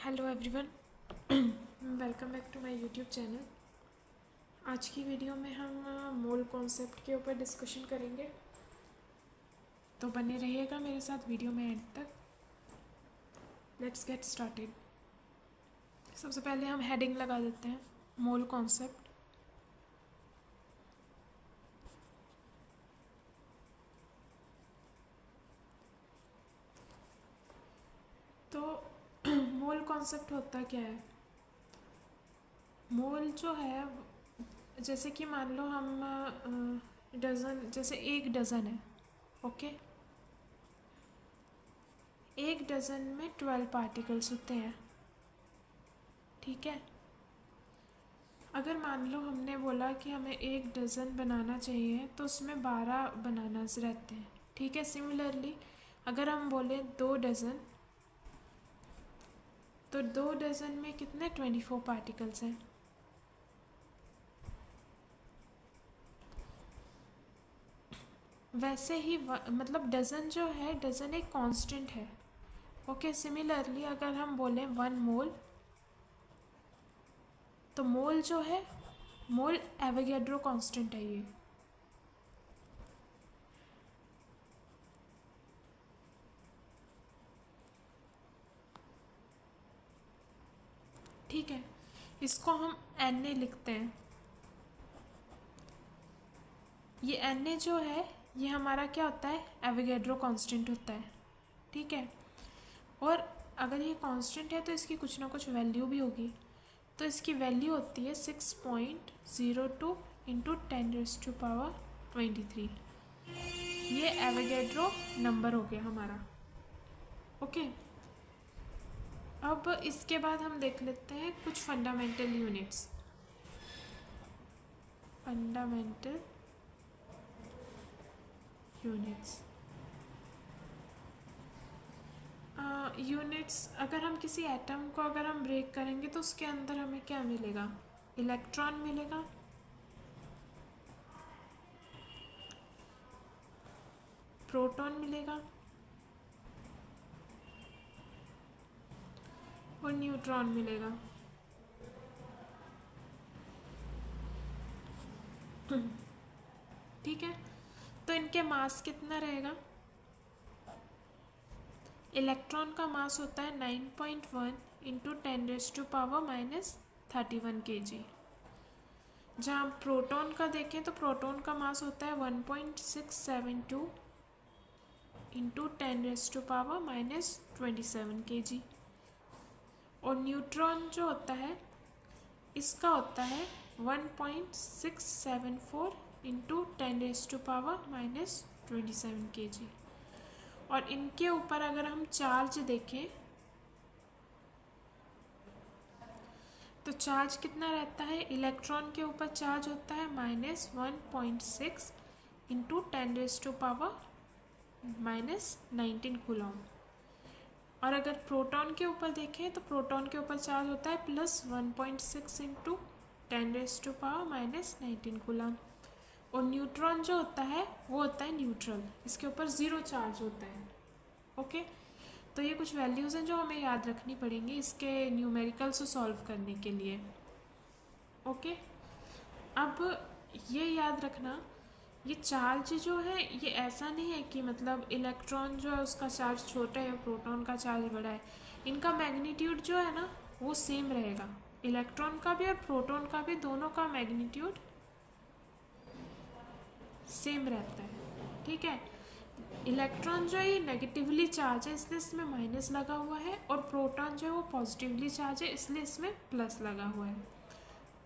Hello everyone, welcome back to my YouTube channel. आज की video में हम मोल कॉन्सेप्ट के ऊपर डिस्कशन करेंगे, तो बने रहिएगा मेरे साथ वीडियो में एंड तक। Let's get started. सबसे पहले हम हेडिंग लगा देते हैं, मोल कॉन्सेप्ट। तो मोल कॉन्सेप्ट होता क्या है? मोल जो है, जैसे कि मान लो हम डज़न, जैसे एक डज़न है, ओके। एक डज़न में 12 पार्टिकल्स होते हैं, ठीक है। अगर मान लो हमने बोला कि हमें एक डज़न बनाना चाहिए तो उसमें 12 बनानास रहते हैं, ठीक है। सिमिलरली अगर हम बोले 2 डज़न, तो 2 डज़न में कितने 24 पार्टिकल्स हैं। वैसे ही मतलब डज़न जो है, डज़न एक कांस्टेंट है, ओके। सिमिलरली अगर हम बोलें 1 मोल, तो मोल जो है, मोल एवोगैड्रो कांस्टेंट है ये, ठीक है। इसको हम Na लिखते हैं। ये Na जो है, ये हमारा क्या होता है, एवोगैड्रो कांस्टेंट होता है, ठीक है। और अगर ये कांस्टेंट है तो इसकी कुछ ना कुछ वैल्यू भी होगी, तो इसकी वैल्यू होती है 6.02 इंटू 10⁻23। ये एवोगैड्रो नंबर हो गया हमारा, ओके। अब इसके बाद हम देख लेते हैं कुछ fundamental units. Fundamental units, units अगर हम किसी एटम को अगर हम ब्रेक करेंगे तो उसके अंदर हमें क्या मिलेगा, इलेक्ट्रॉन मिलेगा, प्रोटॉन मिलेगा और न्यूट्रॉन मिलेगा। ठीक है, तो इनके मास कितना रहेगा? इलेक्ट्रॉन का मास होता है 9.1 इंटू 10⁻⁻31 kg। जहाँ प्रोटॉन का देखें तो प्रोटॉन का मास होता है 1.672 इंटू 10⁻⁻27 kg। और न्यूट्रॉन जो होता है, इसका होता है 1.674 इंटू 10⁻⁻27 kg। और इनके ऊपर अगर हम चार्ज देखें तो चार्ज कितना रहता है, इलेक्ट्रॉन के ऊपर चार्ज होता है -1.6 इंटू 10⁻⁻19 कूलम। और अगर प्रोटॉन के ऊपर देखें तो प्रोटॉन के ऊपर चार्ज होता है +1.6 इंटू 10⁻⁻19 कूलम। और न्यूट्रॉन जो होता है वो होता है न्यूट्रल, इसके ऊपर 0 चार्ज होता है, ओके। तो ये कुछ वैल्यूज़ हैं जो हमें याद रखनी पड़ेंगी इसके न्यूमेरिकल्स को सॉल्व करने के लिए, ओके। अब ये याद रखना, ये चार्ज जो है ये ऐसा नहीं है कि मतलब इलेक्ट्रॉन जो है उसका चार्ज छोटा है, प्रोटॉन का चार्ज बड़ा है। इनका मैग्नीट्यूड जो है ना वो सेम रहेगा, इलेक्ट्रॉन का भी और प्रोटॉन का भी, दोनों का मैग्नीट्यूड सेम रहता है, ठीक है। इलेक्ट्रॉन जो है ये नेगेटिवली चार्ज है इसलिए इसमें माइनस लगा हुआ है, और प्रोटॉन जो है वो पॉजिटिवली चार्ज है इसलिए इसमें प्लस लगा हुआ है,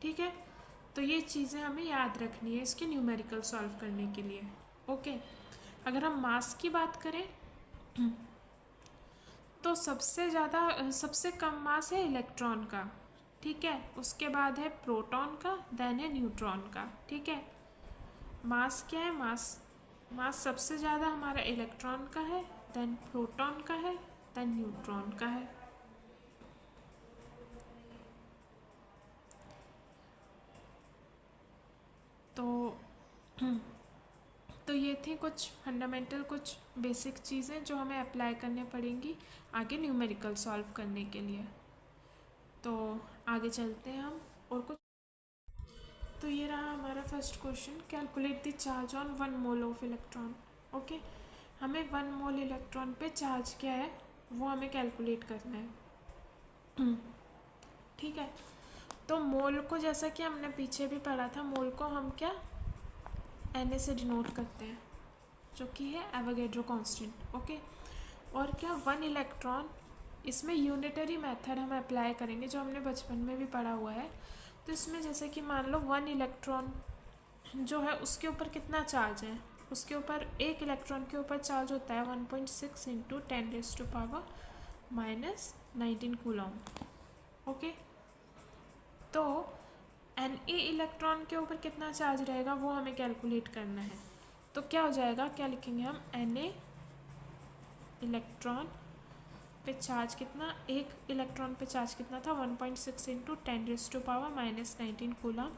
ठीक है। तो ये चीज़ें हमें याद रखनी है इसके न्यूमेरिकल सॉल्व करने के लिए, ओके। अगर हम मास की बात करें तो सबसे कम मास है इलेक्ट्रॉन का, ठीक है। उसके बाद है प्रोटॉन का, देन है न्यूट्रॉन का, ठीक है। मास क्या है, मास सबसे ज़्यादा हमारा इलेक्ट्रॉन का है, देन प्रोटॉन का है, देन न्यूट्रॉन का है। तो ये थी कुछ फंडामेंटल, कुछ बेसिक चीज़ें जो हमें अप्लाई करने पड़ेंगी आगे न्यूमेरिकल सॉल्व करने के लिए, तो आगे चलते हैं हम और कुछ। तो ये रहा हमारा first question, calculate the charge on 1 mole of electron. Okay, हमें 1 मोल इलेक्ट्रॉन पे चार्ज क्या है वो हमें कैलकुलेट करना है। ठीक है, तो मोल को जैसा कि हमने पीछे भी पढ़ा था, मोल को हम क्या Na से डिनोट करते हैं, जो कि है एवोगैड्रो कांस्टेंट। ओके, और क्या 1 इलेक्ट्रॉन, इसमें यूनिटरी मेथड हम अप्लाई करेंगे जो हमने बचपन में भी पढ़ा हुआ है। तो इसमें जैसे कि मान लो 1 इलेक्ट्रॉन जो है उसके ऊपर कितना चार्ज है, उसके ऊपर एक इलेक्ट्रॉन के ऊपर चार्ज होता है 1.6 इंटू 10⁻⁻⁹ कूलम। ओके, तो Na इलेक्ट्रॉन के ऊपर कितना चार्ज रहेगा वो हमें कैलकुलेट करना है। तो क्या हो जाएगा, क्या लिखेंगे हम, Na इलेक्ट्रॉन पे चार्ज कितना, एक इलेक्ट्रॉन पे चार्ज कितना था 1.6 into 10⁻⁻⁹ coulomb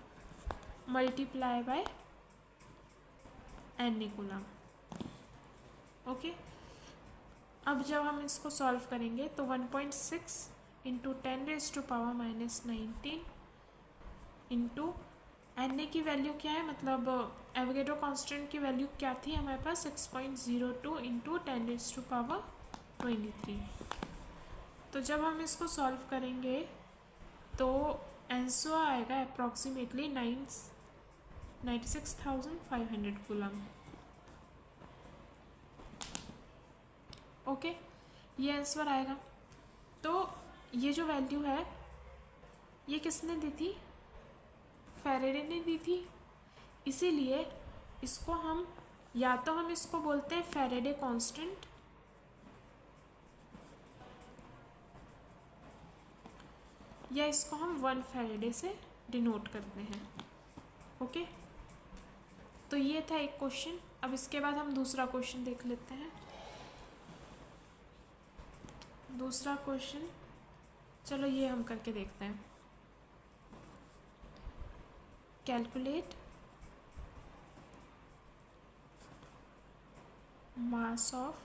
multiply by Na coulomb. Okay, अब जब हम इसको सॉल्व करेंगे तो 1.6 इंटू 10⁻⁻⁹ इंटू Na की वैल्यू क्या है, मतलब एवोगैड्रो कांस्टेंट की वैल्यू क्या थी हमारे पास, 6.02 इंटू 10⁻23। तो जब हम इसको सॉल्व करेंगे तो आंसर आएगा अप्रॉक्सीमेटली 96,500 कूलम। ओके, ये आंसर आएगा। तो ये जो वैल्यू है ये किसने दी थी, फैराडे ने दी थी। इसीलिए इसको हम, या तो हम इसको बोलते हैं फैराडे कांस्टेंट, या इसको हम 1 फैराडे से डिनोट करते हैं। ओके, तो ये था एक क्वेश्चन। अब इसके बाद हम दूसरा क्वेश्चन देख लेते हैं। दूसरा क्वेश्चन, चलो ये हम करके देखते हैं। Calculate mass of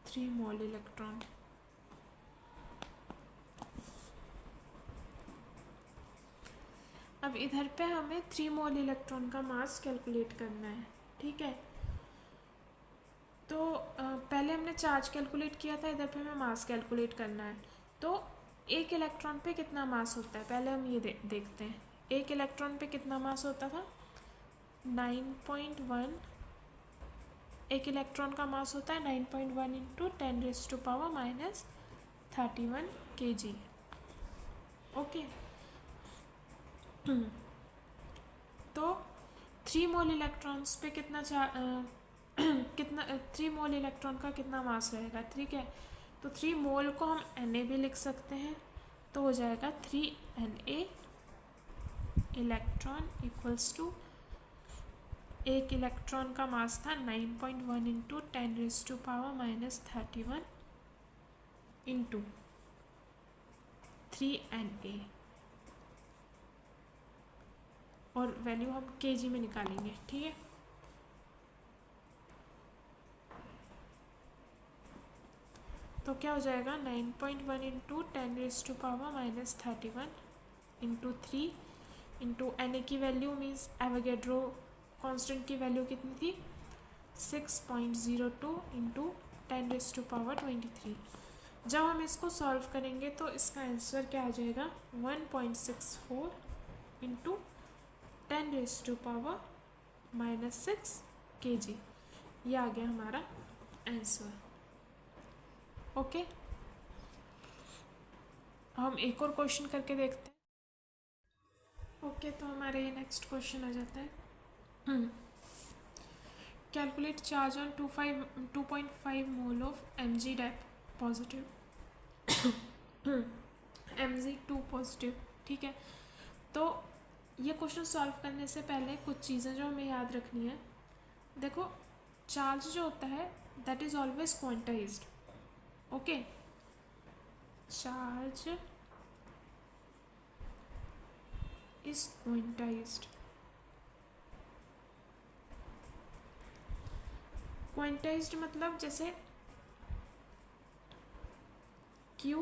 three mole electron. अब इधर पे हमें 3 मोल इलेक्ट्रॉन का मास कैलकुलेट करना है। ठीक है, तो पहले हमने चार्ज कैलकुलेट किया था, इधर पे हमें मास कैलकुलेट करना है। तो एक इलेक्ट्रॉन पे कितना मास होता है, पहले हम ये देखते हैं। एक इलेक्ट्रॉन पे कितना मास होता था, 9.1। एक इलेक्ट्रॉन का मास होता है 9.1 इंटू 10⁻31 kg। ओके, तो 3 मोल इलेक्ट्रॉन्स पे कितना कितना 3 मोल इलेक्ट्रॉन का कितना मास रहेगा। ठीक है, तो 3 मोल को हम Na भी लिख सकते हैं, तो हो जाएगा 3 Na इलेक्ट्रॉन इक्वल्स टू, एक इलेक्ट्रॉन का मास था 9.1 इंटू 10⁻31 इंटू 3 Na, और वैल्यू हम kg में निकालेंगे। ठीक है, तो क्या हो जाएगा 9.1 इंटू 10⁻31 इंटू 3 इंटू Na की वैल्यू मीन्स एवोगैड्रो कांस्टेंट की वैल्यू कितनी थी, 6.02 इंटू 10⁻23। जब हम इसको सॉल्व करेंगे तो इसका आंसर क्या आ जाएगा, 1.64 इंटू 10⁻⁻6 kg। ये आ गया हमारा आंसर। ओके, हम एक और क्वेश्चन करके देखते हैं। ओके, तो हमारे ये नेक्स्ट क्वेश्चन आ जाता है, calculate charge on 2.5 mole of Mg डेप पॉजिटिव, Mg2 पॉजिटिव। ठीक है, तो ये क्वेश्चन सॉल्व करने से पहले कुछ चीज़ें जो हमें याद रखनी है। देखो, चार्ज जो होता है that is always quantized. Okay, charge is quantized. Quantized मतलब जैसे Q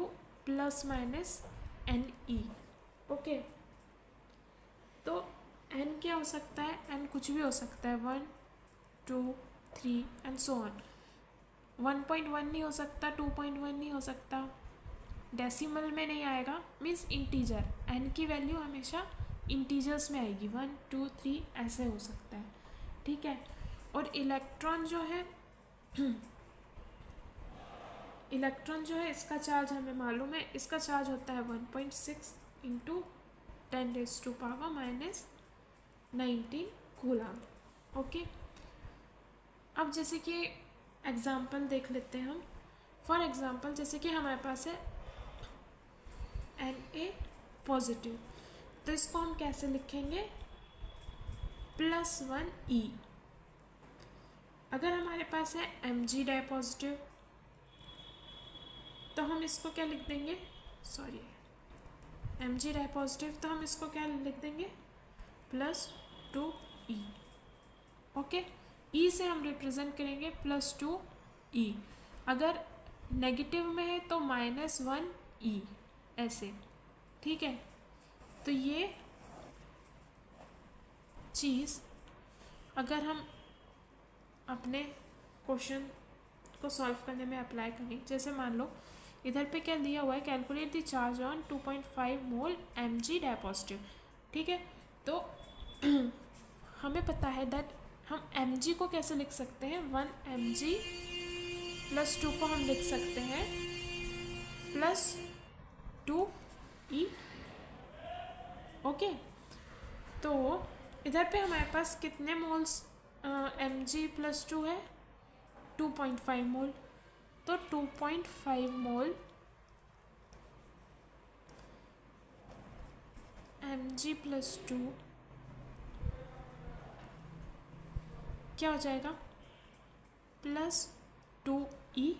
plus minus N E. Okay, तो n क्या हो सकता है? n कुछ भी हो सकता है, 1 2 3 एंड सो ऑन। 1.1 नहीं हो सकता, 2.1 नहीं हो सकता, डेसिमल में नहीं आएगा, मीन्स इंटीजर। n की वैल्यू हमेशा इंटीजर्स में आएगी, 1 2 3 ऐसे हो सकता है, ठीक है। और इलेक्ट्रॉन जो है इलेक्ट्रॉन जो है इसका चार्ज हमें मालूम है, इसका चार्ज होता है 1.6 इंटू 10⁻⁻19 कूलम। ओके, अब जैसे कि एग्जांपल देख लेते हैं हम। फॉर एग्जांपल जैसे कि हमारे पास है Na पॉजिटिव, तो इसको हम कैसे लिखेंगे? +1E। अगर हमारे पास है Mg डाई पॉजिटिव, तो हम इसको क्या लिख देंगे? सॉरी, Mg डाई पॉजिटिव, तो हम इसको क्या लिख देंगे? +2E। ओके, E से हम रिप्रेजेंट करेंगे +2E। अगर नेगेटिव में है तो -1E, ऐसे, ठीक है। तो ये चीज़ अगर हम अपने क्वेश्चन को सॉल्व करने में अप्लाई करें, जैसे मान लो इधर पे क्या दिया हुआ है, calculate the charge on 2.5 mole Mg di positive, ठीक है। तो हमें पता है दैट हम Mg को कैसे लिख सकते हैं? 1 Mg + 2 को हम लिख सकते हैं +2E। ओके, तो इधर पे हमारे पास कितने मोल्स Mg + 2 है? 2.5 मोल। तो 2.5 मोल Mg + 2 क्या हो जाएगा? +2E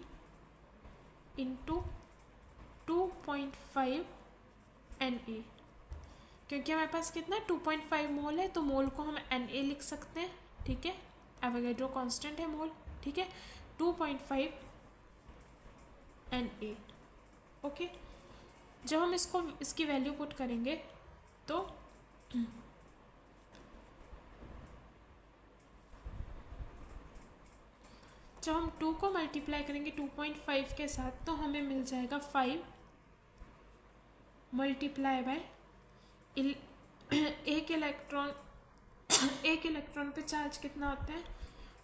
इंटू 2.5 Na, क्योंकि हमारे पास कितना 2.5 मोल है, तो मोल को हम Na लिख सकते हैं, ठीक है। एवोगैड्रो कांस्टेंट है मोल, ठीक है। 2.5 Na। ओके, जब हम इसकी वैल्यू पुट करेंगे तो जब हम 2 को मल्टीप्लाई करेंगे 2.5 के साथ, तो हमें मिल जाएगा 5 मल्टीप्लाई बाय एक इलेक्ट्रॉन पे चार्ज कितना होता है?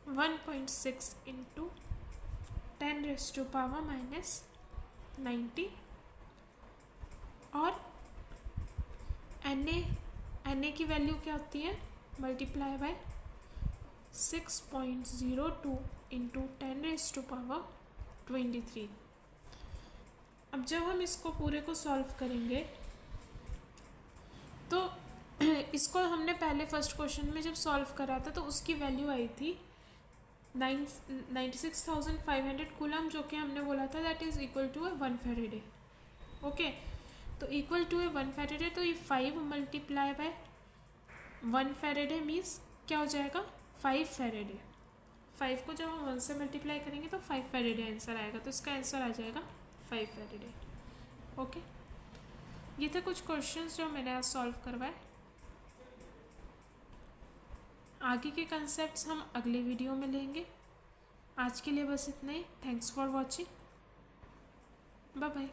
1.6 इंटू 10⁻⁻90। और Na की वैल्यू क्या होती है? Multiply by 6.02 into 10⁻23। अब जब हम इसको पूरे को सॉल्व करेंगे तो इसको हमने पहले फर्स्ट क्वेश्चन में जब सॉल्व करा था तो उसकी वैल्यू आई थी 96,500 कूलम, जो कि हमने बोला था that is equal to 1 faraday. Okay, तो इक्वल टू 1 फैराडे, तो ये 5 मल्टीप्लाई बाय 1 फैराडे मीन्स क्या हो जाएगा? 5 फैराडे। 5 को जब हम 1 से मल्टीप्लाई करेंगे तो 5 फैराडे आंसर आएगा, तो इसका आंसर आ जाएगा 5 फैराडे। ओके, ये थे कुछ क्वेश्चंस जो मैंने आज सॉल्व करवाए। आगे के कंसेप्ट्स हम अगले वीडियो में लेंगे। आज के लिए बस इतना ही। Thanks for watching, bye bye.